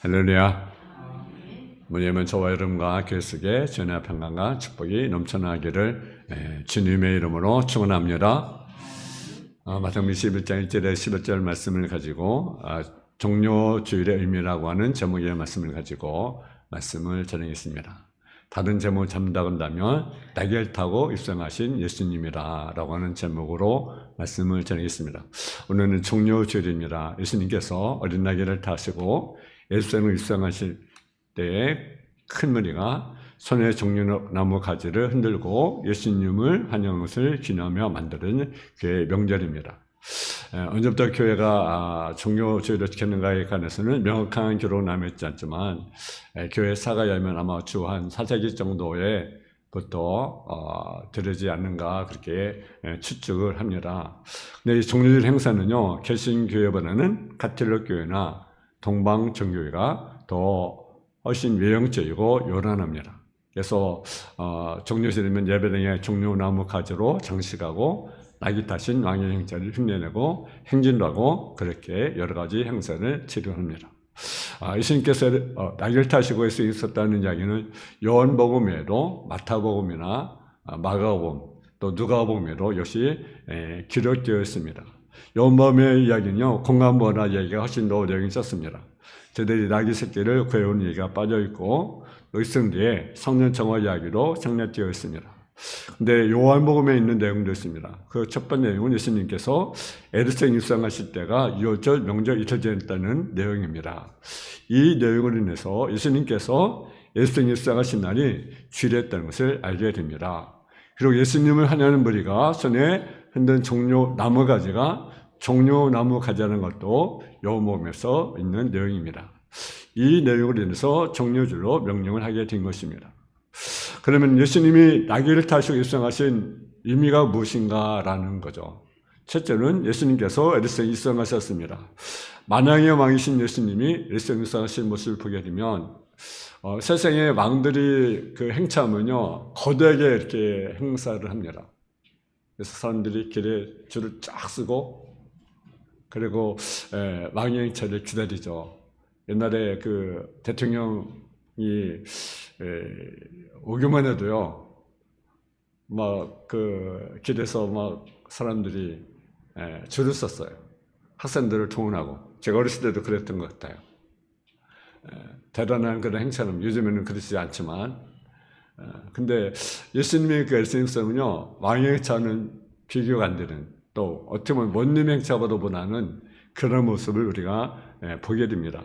할렐루야. 뭐냐면 저와 여러분과 교회 속에 전의 평강과 축복이 넘쳐나기를 주님의 이름으로 축원합니다. 마태복음 21장 1절에 11절 말씀을 가지고 종료주일의 의미라고 하는 제목의 말씀을 가지고 말씀을 전하겠습니다. 다른 제목을 잡는다면 날개를 타고 입성하신 예수님이라고 하는 제목으로 말씀을 전하겠습니다. 오늘은 종료주일입니다. 예수님께서 어린 날개를 타시고 예루살렘을 입성하실 때에 큰 무리가 손에 종려나무 가지를 흔들고 예수님을 환영하는 것을 기념하며 만드는 교회의 명절입니다. 언제부터 교회가 종료주일을 지켰는가에 관해서는 명확한 기록은 남아있지 않지만 교회 사가에 하면 아마 주 한 4세기 정도에 부터 들어지 않는가 그렇게 추측을 합니다. 근데 이 종료주일 행사는요, 개신교회보다는 가톨릭 교회나 동방정교회가 더 훨씬 외형적이고 요란합니다. 그래서 종료주일이면 예배당에 종려나무 가지로 장식하고 낙이 타신 왕의 행차를 흉내내고 행진도 하고 그렇게 여러 가지 행사를 치료합니다. 예수님께서 낙을 타시고 있었다는 이야기는 요한복음에도 마태복음이나 마가복음 또 누가복음에도 역시 기록되어 있습니다. 요한복음의 이야기는요, 공간보다 이야기가 훨씬 더 내용이 있었습니다. 저들이 낙이 새끼를 구해온 얘기가 빠져있고 의성뒤에 성령 정화 이야기로 생략되어 있습니다. 근데 요한복음에 있는 내용도 있습니다. 그 첫 번째 내용은 예수님께서 에르사렘 입성하실 때가 유월절 명절 이틀 전이었다는 내용입니다. 이 내용으로 인해서 예수님께서 에르사렘 입성하신 날이 주일이었다는 것을 알게 됩니다. 그리고 예수님을 환영하는 무리가 손에 흔든 종려나무 가지가 종려나무 가지라는 것도 요한복음에서 있는 내용입니다. 이 내용으로 인해서 종료주로 명령을 하게 된 것입니다. 그러면 예수님이 낙을 타시고 입성하신 의미가 무엇인가라는 거죠. 첫째는 예수님께서 에르사렘에 입성하셨습니다. 만왕의 왕이신 예수님이 에르사렘에 입성하신 모습을 보게 되면 세상의 왕들이 그 행차하면요, 거대하게 이렇게 행사를 합니다. 그래서 사람들이 길에 줄을 쫙 서고 그리고 왕의 행차를 기다리죠. 옛날에 그 대통령이 오기만 해도요, 막 그 길에서 막 사람들이 줄을 섰어요. 학생들을 동원하고. 제가 어렸을 때도 그랬던 것 같아요. 대단한 그런 행사는 요즘에는 그렇지 않지만, 근데 예수님의 그 에르사렘 입성은요, 왕의 행차는 비교가 안 되는, 또 어떻게 보면 원님의 행차보다는 그런 모습을 우리가 보게 됩니다.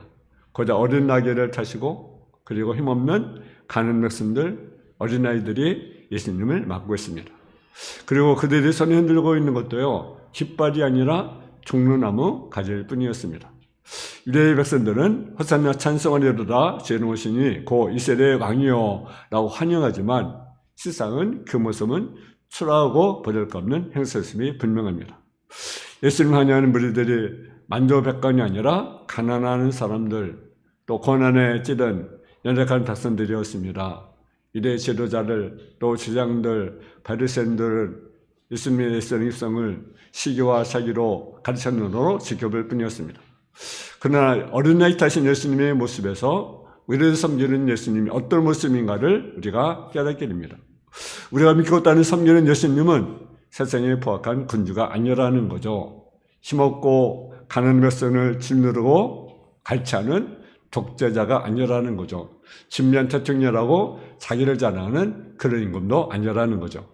거기다 어린 나귀를 타시고 그리고 힘없는 가난한 백성들, 어린아이들이 예수님을 맞고 있습니다. 그리고 그들이 손에 흔들고 있는 것도요, 깃발이 아니라 종려나무 가지일 뿐이었습니다. 유대의 백성들은 호산나 찬송하리로다 주의 오시니 고 이스라엘의 왕이요 라고 환영하지만 실상은 그 모습은 초라하고 보잘것없는 행사였음이 분명합니다. 예수님을 환영하는 무리들이 만조백관이 아니라 가난한 사람들, 또 고난에 찌든 연약한 백성들이었습니다. 유대 지도자들, 또 주장들, 바리새인들은 예수님의 에르사렘 입성을 시기와 사기로 가르치는 으로 지켜볼 뿐이었습니다. 그러나 어린아이 타신 예수님의 모습에서 우리를 섬기는 예수님이 어떤 모습인가를 우리가 깨닫게 됩니다. 우리가 믿고 따르는 섬기는 예수님은 세상에 포악한 군주가 아니라는 거죠. 힘없고 가난한 백성을 짓누르고 갈취하는 독재자가 아니라는 거죠. 진미한 대통령이라고 자기를 자랑하는 그런 임금도 아니라는 거죠.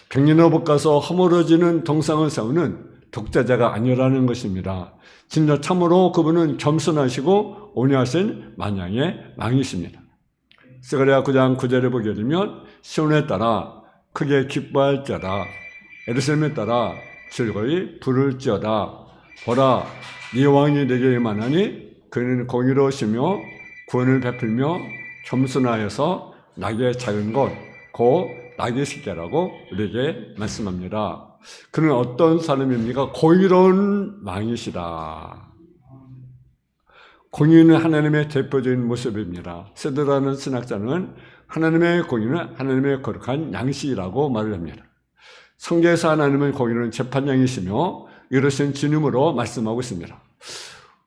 백년의 복 가서 허물어지는 동상을 세우는 독재자가 아니라는 것입니다. 진짜 참으로 그분은 겸손하시고 온유하신 만왕의 왕이십니다. 스가랴 9장 9절에 보게 되면 시온에 따라 크게 기뻐할지어다, 에르사렘에 따라 즐거이 부를지어다. 보라, 네 왕이 내게 임하나니 그는 공의로우시며 구원을 베풀며 겸손하여서 낙의 작은 것, 곧 낙의 새끼라고 우리에게 말씀합니다. 그는 어떤 사람입니까? 공의로운 왕이시다. 공의는 하나님의 대표적인 모습입니다. 세드라는 신학자는 하나님의 공의는 하나님의 거룩한 양식이라고 말을 합니다. 성경에서 하나님의 공의는 재판장이시며 이러신 주님으로 말씀하고 있습니다.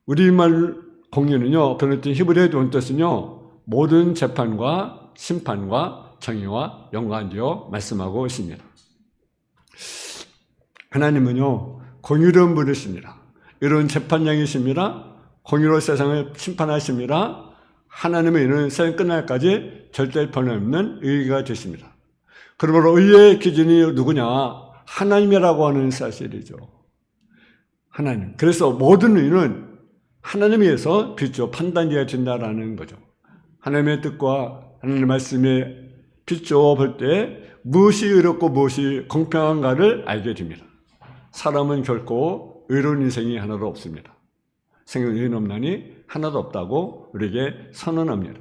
우리말 공의는요, 번역된 히브리어의 뜻은요, 모든 재판과 심판과 정의와 연관되어 말씀하고 있습니다. 하나님은요, 공의로운 분이십니다. 이런 재판장이십니다. 공의로 세상을 심판하십니다. 하나님의 이는 세상 끝날까지 절대 변함없는 의가 되십니다. 그러므로 의의 기준이 누구냐? 하나님이라고 하는 사실이죠. 하나님. 그래서 모든 의는 하나님에 의해서 비추어 판단되어야 된다라는 거죠. 하나님의 뜻과 하나님의 말씀에 비추어 볼 때 무엇이 의롭고 무엇이 공평한가를 알게 됩니다. 사람은 결코 의로운 인생이 하나도 없습니다. 생은 의인 없나니 하나도 없다고 우리에게 선언합니다.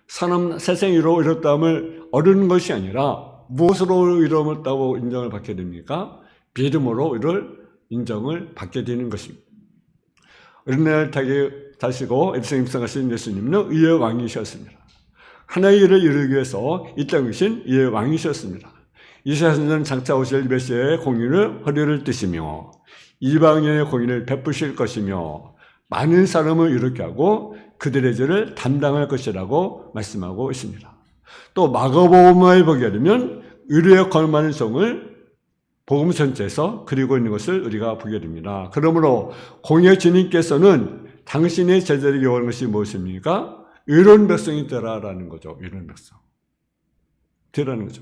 세상 의롭다함을 얻는 것이 아니라 무엇으로 의로움을 따고 인정을 받게 됩니까? 믿음으로 이를 인정을 받게 되는 것입니다. 어린날 다시고 일생 입성하신 예수님은 의의 왕이셨습니다. 하나의 일을 이루기 위해서 이 땅에 오신 의의 왕이셨습니다. 이사야서는 장차 오실 메시아의 공의를 허리를 뜨시며 이방인의 공의를 베푸실 것이며 많은 사람을 이롭게 하고 그들의 죄를 담당할 것이라고 말씀하고 있습니다. 또 마가복음을 보게 되면 의로에 걸맞는 종을 복음 전체에서 그리고 있는 것을 우리가 보게 됩니다. 그러므로 공의의 주님께서는 당신의 제자에게 요구하는 것이 무엇입니까? 의로운 백성이 되라라는 거죠. 의로운 백성. 되라는 거죠.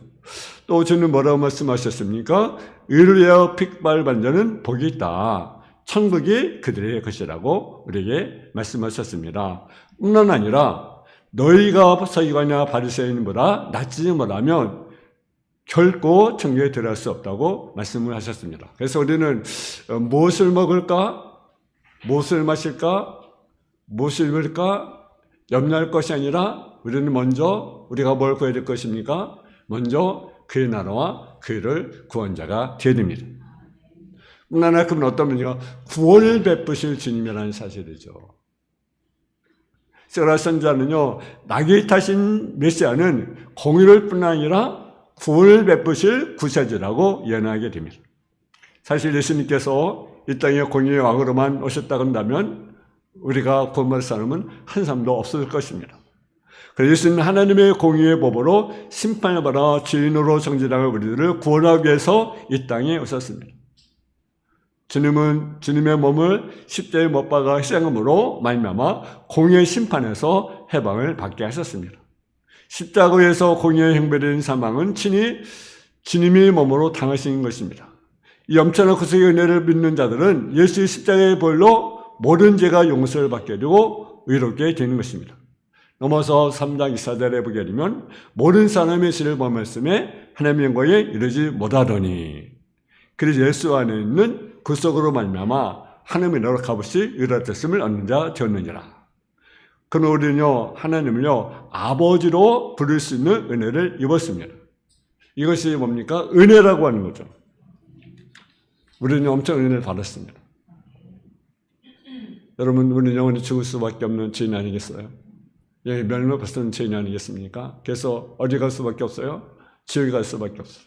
또 주는 뭐라고 말씀하셨습니까? 의를 위하여 픽발받는 자는 복이 있다. 천국이 그들의 것이라고 우리에게 말씀하셨습니다. 뿐만 아니라 너희가 서기관이나 바리새인보다 낫지 못하면 결코 천국에 들어갈 수 없다고 말씀을 하셨습니다. 그래서 우리는 무엇을 먹을까? 무엇을 마실까? 무엇을 입을까? 염려할 것이 아니라 우리는 먼저 우리가 뭘 구해야 될 것입니까? 먼저 그의 나라와 그를 구원자가 되어야 됩니다. 뿐만 아니라 그분 어떤 분이가 구원을 베푸실 주님이라는 사실이죠. 세라 선자는요, 낙이 타신 메시아는 공의를 뿐 아니라 구원을 베푸실 구세주라고 예언하게 됩니다. 사실 예수님께서 이 땅에 공의의 왕으로만 오셨다고 한다면 우리가 구원받을 사람은 한 사람도 없을 것입니다. 그래서 예수님은 하나님의 공의의 법으로 심판을 받아 죄인으로 정죄당할 우리들을 구원하기 위해서 이 땅에 오셨습니다. 주님은 주님의 몸을 십자가에 못 박아 희생함으로 말미암아 공의의 심판에서 해방을 받게 하셨습니다. 십자가에서 공의의 형벌인 사망은 친히 주님의 몸으로 당하신 것입니다. 이 엄청난 구속의 은혜를 믿는 자들은 예수의 십자가의 벌로 모든 죄가 용서를 받게 되고 의롭게 되는 것입니다. 넘어서 3장 24절에 보게 되면 모든 사람의 죄를 범했음에 하나님의 영광에 이르지 못하더니 그래서 예수 안에 있는 구속으로 말미암아 하나님의 나라로 값없이 의롭다심을 얻는 자 되었느니라. 그럼 우리는요, 하나님을요, 아버지로 부를 수 있는 은혜를 입었습니다. 이것이 뭡니까? 은혜라고 하는 거죠. 우리는 엄청 은혜를 받았습니다. 여러분, 우리는 영원히 죽을 수밖에 없는 죄인 아니겠어요? 예, 멸망 벗어난 죄인 아니겠습니까? 그래서 어디 갈 수밖에 없어요? 지옥에 갈 수밖에 없어요.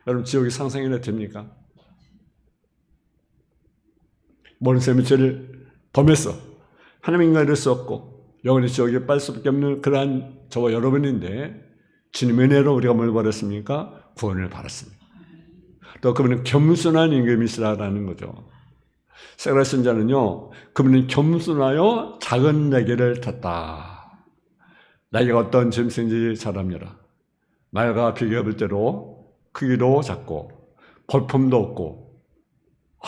여러분, 지옥이 상상이나 됩니까? 모든 사람이 죄를 범했어. 하나님과 이룰 수 없고 영원히 지옥에 빠질 수밖에 없는 그러한 저와 여러분인데 주님의 은혜로 우리가 뭘 받았습니까? 구원을 받았습니다. 또 그분은 겸손한 임금이시라는 거죠. 세라 선자는요, 그분은 겸손하여 작은 날개를 탔다. 날개가 어떤 짐승인지 잘 압니다. 말과 비교해볼 때로 크기도 작고 볼품도 없고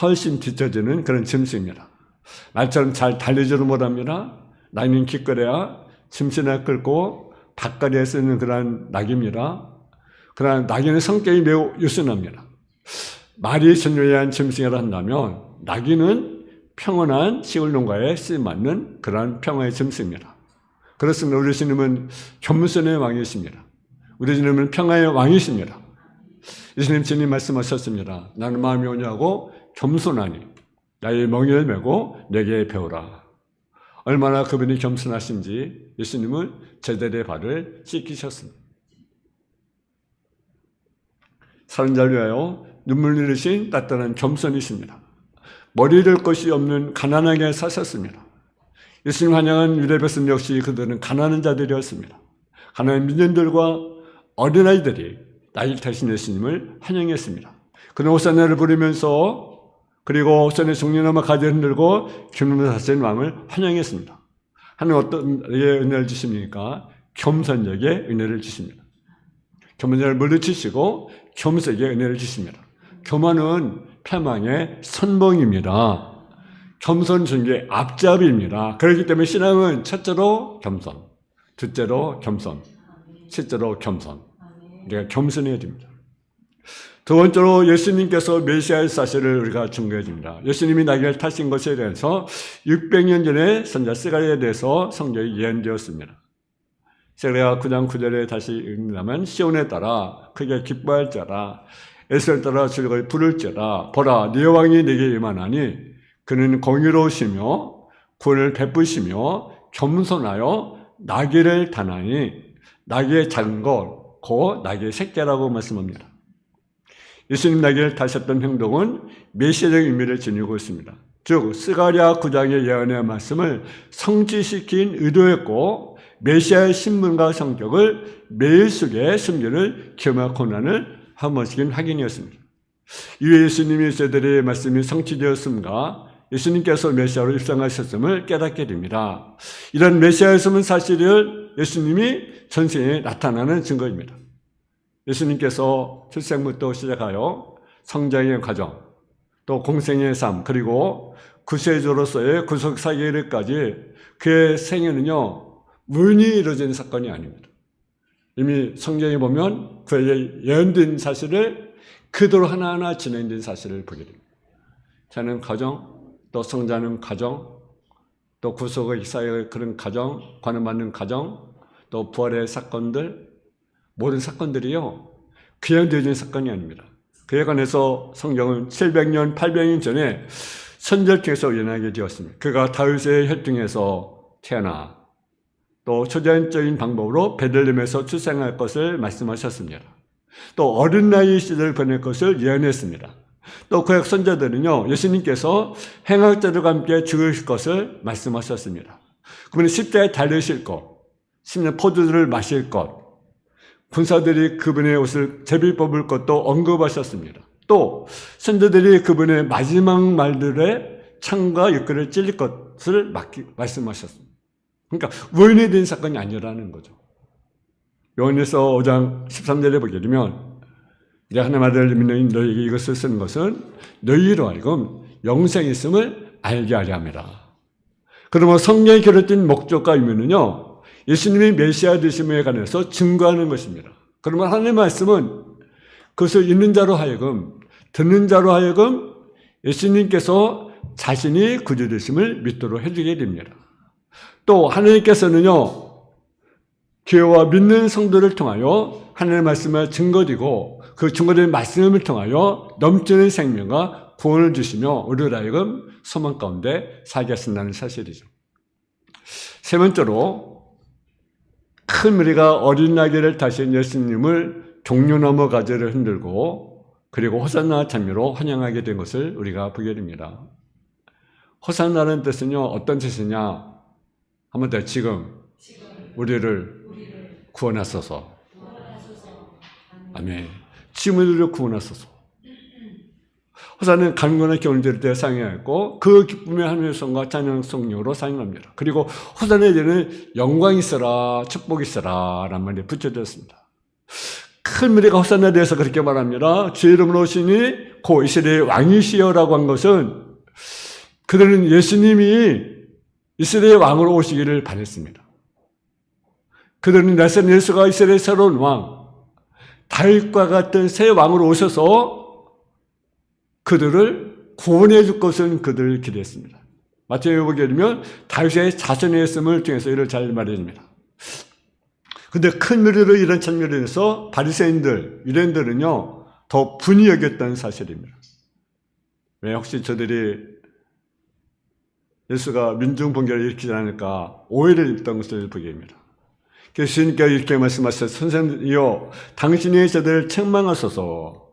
훨씬 뒤처지는 그런 짐승입니다. 말처럼 잘 달리지도 못합니다. 낙이는 기꺼래야 짐승을 끌고 밭가리에 쓰는 그런 낙입니다. 그러나 낙이는 성격이 매우 유순합니다. 말이 전유한 짐승이라 한다면 낙이는 평온한 시골 농가에 쓰임맞는 그러한 평화의 짐승입니다. 그렇습니다. 우리 주님은 겸손의 왕이십니다. 우리 주님은 평화의 왕이십니다. 예수님 주님 말씀하셨습니다. 나는 마음이 오냐고 겸손하니 나의 멍에를 메고 내게 배우라. 얼마나 그분이 겸손하신지 예수님은 제자들의 발을 씻기셨습니다. 사는 자를 위하여 눈물 흘리신 따뜻한 겸손이십니다. 머리 들 것이 없는 가난하게 사셨습니다. 예수님 환영한 유대 백성 역시 그들은 가난한 자들이었습니다. 가난한 민년들과 어린아이들이 나이를 타신 예수님을 환영했습니다. 그는 호산나를 부르면서 그리고 손에 종려나무 가지를 흔들고 기름을 다스린 왕을 환영했습니다. 하나님 어떤 은혜를 주십니까? 겸손에게 은혜를 주십니다. 겸손을 물리치시고 겸손에게 은혜를 주십니다. 교만은 패망의 선봉입니다. 겸손 중에 앞잡이입니다. 그렇기 때문에 신앙은 첫째로 겸손, 둘째로 겸손, 셋째로 겸손. 우리가 겸손해야 됩니다. 두 번째로 예수님께서 메시아의 사실을 우리가 증거해 줍니다. 예수님이 나귀를 타신 것에 대해서 600년 전에 선자 스가랴에 대해서 성경이 예언되었습니다. 스가랴 9장 9절에 다시 읽는다면 시온에 따라 크게 기뻐할 자라 에스를 따라 즐거이 부를지어다. 보라 네 왕이 네게 임하나니 그는 공의로우시며 구원을 베푸시며 겸손하여 나귀를 타나니 나귀의 작은 것, 곧 나귀의 새끼라고 말씀합니다. 예수님 나귀를 타셨던 행동은 메시아적 의미를 지니고 있습니다. 즉 스가랴 9장의 예언의 말씀을 성취시킨 의도였고 메시아의 신분과 성격을 매일 속에 숨기는 기업과 고난을 한 번씩은 확인이었습니다. 이후에 예수님이 저들의 말씀이 성취되었음과 예수님께서 메시아로 입성하셨음을 깨닫게 됩니다. 이런 메시아였음은 사실을 예수님이 전생에 나타나는 증거입니다. 예수님께서 출생부터 시작하여 성장의 과정, 또 공생의 삶, 그리고 구세주로서의 구속사기일까지 그의 생애는요, 우연히 이루어진 사건이 아닙니다. 이미 성경에 보면 그의 예언된 사실을 그대로 하나하나 진행된 사실을 보게 됩니다. 자는 과정, 또 성장하는 과정, 또 구속의 사역의 그런 과정, 관원받는 과정, 또 부활의 사건들, 모든 사건들이요, 그냥 되어진 사건이 아닙니다. 그에 관해서 성경은 700년, 800년 전에 선지자를 통해서 예언하게 되었습니다. 그가 다윗의 혈통에서 태어나 또 초자연적인 방법으로 베들레헴에서 출생할 것을 말씀하셨습니다. 또 어린 나이 시대를 보낼 것을 예언했습니다. 또 구약 선지자들은요, 예수님께서 행악자들과 함께 죽으실 것을 말씀하셨습니다. 그분이 십자가에 달리실 것, 10년 포도주를 마실 것, 군사들이 그분의 옷을 제비 뽑을 것도 언급하셨습니다. 또 선지자들이 그분의 마지막 말들의 창과 육근을 찔릴 것을 말씀하셨습니다. 그러니까 우연히 된 사건이 아니라는 거죠. 요한에서 5장 13절에 보게 되면 이제 하나님 아들을 믿는 너희에게 이것을 쓰는 것은 너희로 하여금 영생이 있음을 알게 하려 합니다. 그러면 성경에 기록된 목적과 의미는요, 예수님이 메시아 되심에 관해서 증거하는 것입니다. 그러면 하나님의 말씀은 그것을 읽는 자로 하여금, 듣는 자로 하여금 예수님께서 자신이 구주 되심을 믿도록 해주게 됩니다. 또 하나님께서는요, 교회와 믿는 성도를 통하여 하나님의 말씀을 증거되고 그 증거된 말씀을 통하여 넘치는 생명과 구원을 주시며 우리를 하여금 소망 가운데 살게 하신다는 사실이죠. 세 번째로 큰 무리가 어린 나귀를 타신 예수님을 종려나무 가지를 흔들고 그리고 호산나 찬미로 환영하게 된 것을 우리가 보게 됩니다. 호산나라는 뜻은요, 어떤 뜻이냐? 한번 더, 지금 우리를 구원하소서. 아멘. 지금 우리를 구원하소서. 호산나는 간구나 기원을 드릴 때 사용하였고 그 기쁨의 하늘의 성과 찬양성령으로 사용합니다. 그리고 호산나에는 영광이 있어라, 축복이 있어라 라는 말이 붙여졌습니다. 큰 무리가 호산나에 대해서 그렇게 말합니다. 주의 이름으로 오시니 고 이스라엘의 왕이시여라고 한 것은 그들은 예수님이 이스라엘의 왕으로 오시기를 바랬습니다. 그들은 낯선 예수가 이스라엘의 새로운 왕, 다윗과 같은 새 왕으로 오셔서 그들을 구원해 줄 것을 그들을 기대했습니다. 마태복음에 보게 되면 다윗의 자손의 했음을 통해서 이를 잘 말해줍니다. 그런데 큰 무리로 이런 찬미를 인해서 바리새인들, 유대인들은요, 더 분이 여겼다는 사실입니다. 왜 혹시 저들이 예수가 민중 분결을 일으키지 않을까 오해를 입던 것을 보게 됩니다. 그래서 주님께서 이렇게 말씀하셨어요. 선생님이요, 당신이 저들을 책망하소서.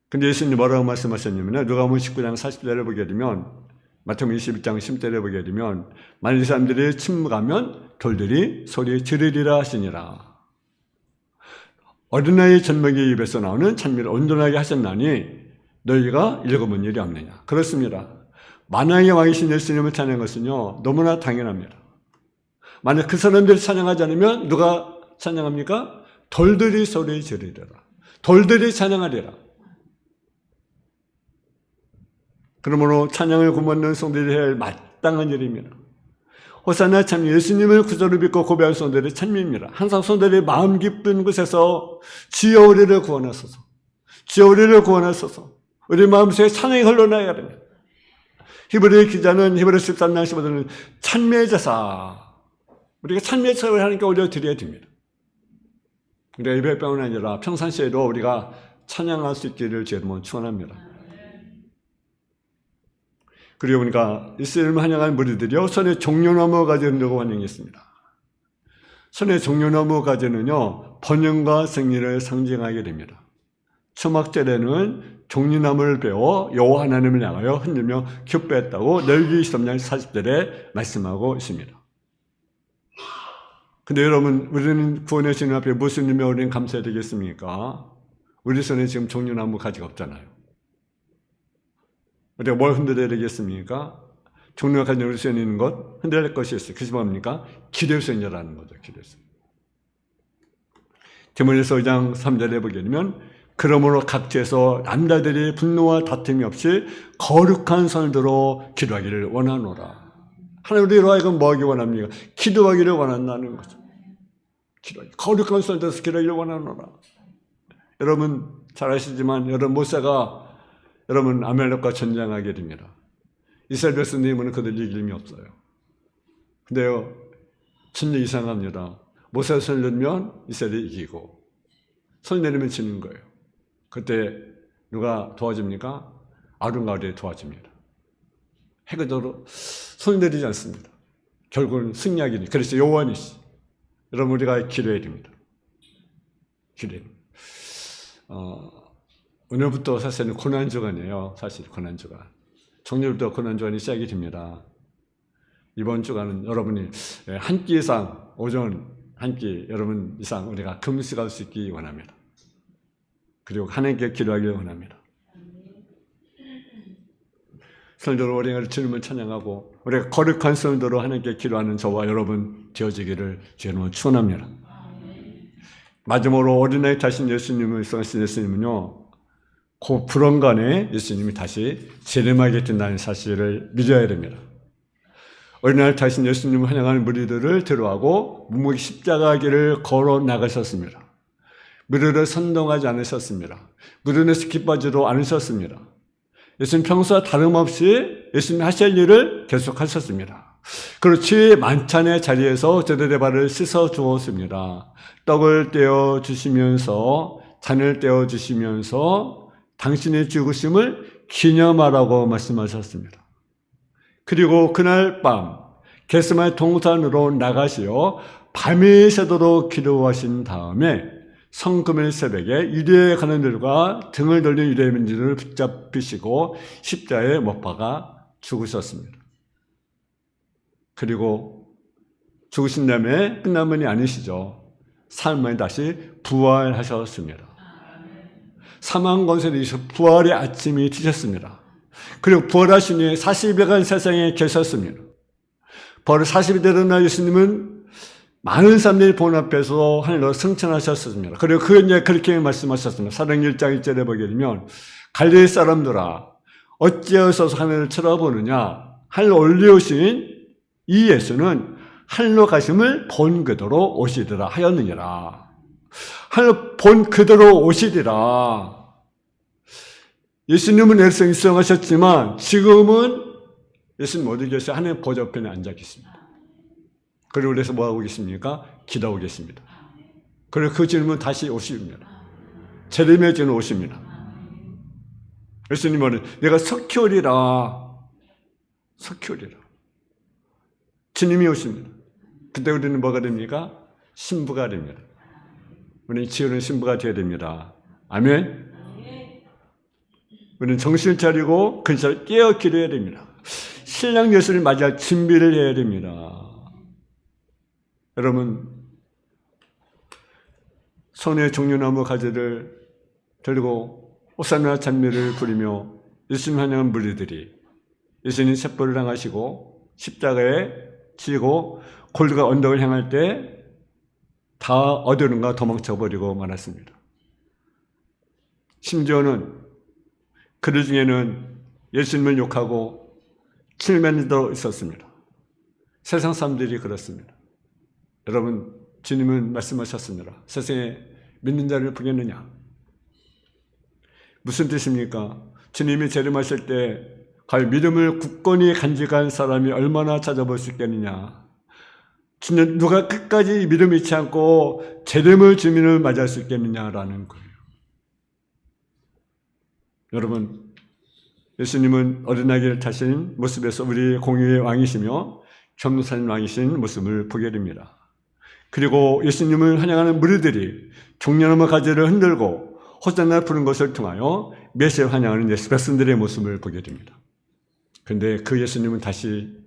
근데 예수님이 뭐라고 말씀하셨냐면 누가복음 19장 40절을 보게 되면 마태복음 21장 10절에 보게 되면 만일 사람들이 침묵하면 돌들이 소리 지르리라 하시니라. 어린아이 젖먹이 입에서 나오는 찬미를 온전하게 하셨나니 너희가 읽어본 일이 없느냐. 그렇습니다. 만왕의 왕이신 예수님을 찬양한 것은요 너무나 당연합니다. 만약 그 사람들이 찬양하지 않으면 누가 찬양합니까? 돌들이 소리 지르리라. 돌들이 찬양하리라. 그러므로 찬양을 고맙는 성도들이 해야 할 마땅한 일입니다. 호산나 참 예수님을 구주로 믿고 고백하는 성도들의 찬미입니다. 항상 성도들의 마음 깊은 곳에서 주여 우리를 구원하소서, 주여 우리를 구원하소서, 우리 마음속에 찬양이 흘러나가야 됩니다. 히브리 기자는 히브리 13장 15절은 찬미의 제사, 우리가 찬미의 제사를 하나님께 올려드려야 됩니다. 우리가 예배뿐만 아니라 평상시에도 우리가 찬양할 수 있기를 주님은 축원합니다. 그리고 보니까 이스라엘을 환영한 무리들이요 손에 종려나무 가지를 들고 환영했습니다. 손에 종려나무 가지는요 번영과 승리를 상징하게 됩니다. 초막절에는 종려나무를 베어 여호와 하나님을 향하여 흔들며 기뻐했다고 레위기 23장 40절에 말씀하고 있습니다. 근데 여러분, 우리는 구원의 주님 앞에 무슨 의미로 우리는 감사해야 되겠습니까? 우리 손에 지금 종려나무 가지가 없잖아요. 우리가 뭘 흔들어야 되겠습니까? 종려가 가진 우리 손에 있는 것 흔들릴 것이 있어요. 그것이 뭡니까? 기도의 손이라는 거죠. 기도의 손. 디모데후서 2장 3절에 보게 되면 그러므로 각지에서 남자들이 분노와 다툼이 없이 거룩한 손으로 기도하기를 원하노라. 하나님 우리로 하여금 뭐 하기 원합니까? 기도하기를 원한다는 거죠. 기도하기. 거룩한 손으로 기도하기를 원하노라. 여러분 잘 아시지만 여러분 모세가 여러분 아말렉과 전쟁하게 됩니다. 이스라엘 백성들은 그들 이길 힘이 없어요. 근데요 진짜 이상합니다. 모세가 손을 내면 이스라엘이 이기고 손을 내리면 지는 거예요. 그때 누가 도와줍니까? 아론과 우리 도와줍니다. 해그도로 손을 내리지 않습니다. 결국은 승리하기니. 그래서 여호와니시. 여러분 우리가 기도해야 됩니다. 기도해야 됩니다. 오늘부터 사실은 고난주간이에요. 사실 고난주간. 정렬부터 고난주간이 시작이 됩니다. 이번 주간은 여러분이 한 끼 이상, 오전 한 끼 여러분 이상 우리가 금식할 수 있기 원합니다. 그리고 하나님께 기도하기를 원합니다. 설도로 우리가 주님을 찬양하고 우리가 거룩한 설도로 하나님께 기도하는 저와 여러분 되어지기를 주님은 축원합니다. 마지막으로 어린아이 타신 예수님을 성하신 예수님은요 그 불언간에 예수님이 다시 재림하게 된다는 사실을 믿어야 됩니다. 어린아이 타신 예수님을 환영하는 무리들을 들어하고 묵묵히 십자가 길을 걸어 나가셨습니다. 무리를 선동하지 않으셨습니다. 무리에서 기뻐하지도 않으셨습니다. 예수님 평소와 다름없이 예수님이 하실 일을 계속하셨습니다. 그렇지 만찬의 자리에서 제자들의 발을 씻어 주었습니다. 떡을 떼어 주시면서 잔을 떼어 주시면서 당신의 죽으심을 기념하라고 말씀하셨습니다. 그리고 그날 밤 겟세마네 동산으로 나가시어 밤이 새도록 기도하신 다음에 성금일 새벽에 유대에 가는 들과 등을 돌린 유대민들을 붙잡히시고 십자가에 못 박아 죽으셨습니다. 그리고 죽으신 다음에 끝난 분이 아니시죠. 삶에 다시 부활하셨습니다. 사망 권세를 이기셔 부활의 아침이 되셨습니다. 그리고 부활하신 후에 40여간 세상에 계셨습니다. 부활 40이 되던 날 예수님은 많은 사람들이 본 앞에서 하늘로 승천하셨습니다. 그리고 그게 그렇게 말씀하셨습니다. 사도행전 1장 1절에 보게 되면 갈릴리 사람들아 어찌하여서 하늘을 쳐다보느냐 하늘로 올려오신 이 예수는 하늘로 가심을 본 그대로 오시리라 하였느니라. 하늘로 본 그대로 오시리라. 예수님은 예수님 수행하셨지만 지금은 예수님 어디 계세요? 하나님 보좌 옆에 앉아 계십니다. 그리고 그래서 뭐하고 계십니까? 기도하고 계십니다. 그리고 그 주님은 다시 오십니다. 재림의 주는 오십니다. 예수님 말은 내가 석효리라. 석효리라. 주님이 오십니다. 그때 우리는 뭐가 됩니까? 신부가 됩니다. 우리는 지혜로운 신부가 되어야 됩니다. 아멘. 우리는 정신을 차리고 근사를 깨어 기도해야 됩니다. 신랑 예수를 맞이할 준비를 해야 됩니다. 여러분, 손에 종려나무 가지를 들고 호산나 찬미를 부리며 예수님 환영한 무리들이 예수님 셋벌을 당하시고 십자가에 지고 골고가 언덕을 향할 때 다 어디론가 도망쳐버리고 말았습니다. 심지어는 그들 중에는 예수님을 욕하고 칠면도 있었습니다. 세상 사람들이 그렇습니다. 여러분, 주님은 말씀하셨습니다. 세상에 믿는 자를 보겠느냐? 무슨 뜻입니까? 주님이 재림하실 때 과연 믿음을 굳건히 간직한 사람이 얼마나 찾아볼 수 있겠느냐? 주님, 누가 끝까지 믿음 잃지 않고 재림을 주민을 맞이할 수 있겠느냐라는 거예요. 여러분, 예수님은 어린아기를 타신 모습에서 우리 공의의 왕이시며 겸손한 왕이신 모습을 보게 됩니다. 그리고 예수님을 환영하는 무리들이 종려나무 가지를 흔들고 호산나 부른 것을 통하여 메시아를 환영하는 예수 백성들의 모습을 보게 됩니다. 그런데 그 예수님은 다시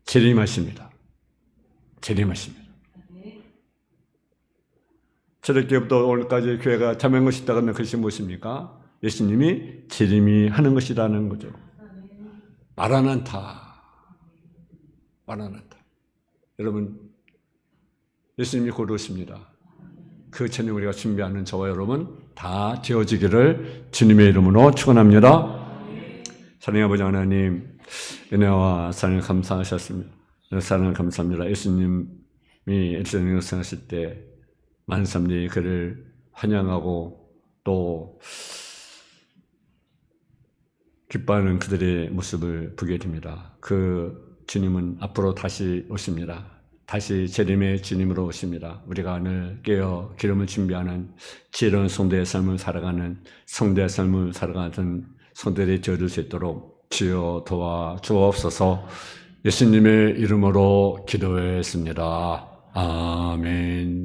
재림하십니다. 재림하십니다. 저녁때부터 오늘까지 교회가 참여한 것이 있다는 것이 무엇입니까? 예수님이 재림이 하는 것이라는 거죠. 마라나타. 마라나타. 여러분, 예수님이 곧 오십니다. 그 전에 우리가 준비하는 저와 여러분 다 되어지기를 주님의 이름으로 축원합니다. 사랑의 아버지 하나님, 은혜와 사랑을 감사하셨습니다. 사랑을 감사합니다. 예수님이 예루살렘에 승하실 때 많은 사람들이 그를 환영하고 또 기뻐하는 그들의 모습을 보게 됩니다. 그 주님은 앞으로 다시 오십니다. 다시 재림의 주님으로 오십니다. 우리가 오늘 깨어 기름을 준비하는 지혜로운 성도의 삶을 살아가는 성도의 삶을 살아가는 성도들이 되어줄 수 있도록 주여 도와주옵소서. 예수님의 이름으로 기도했습니다. 아멘.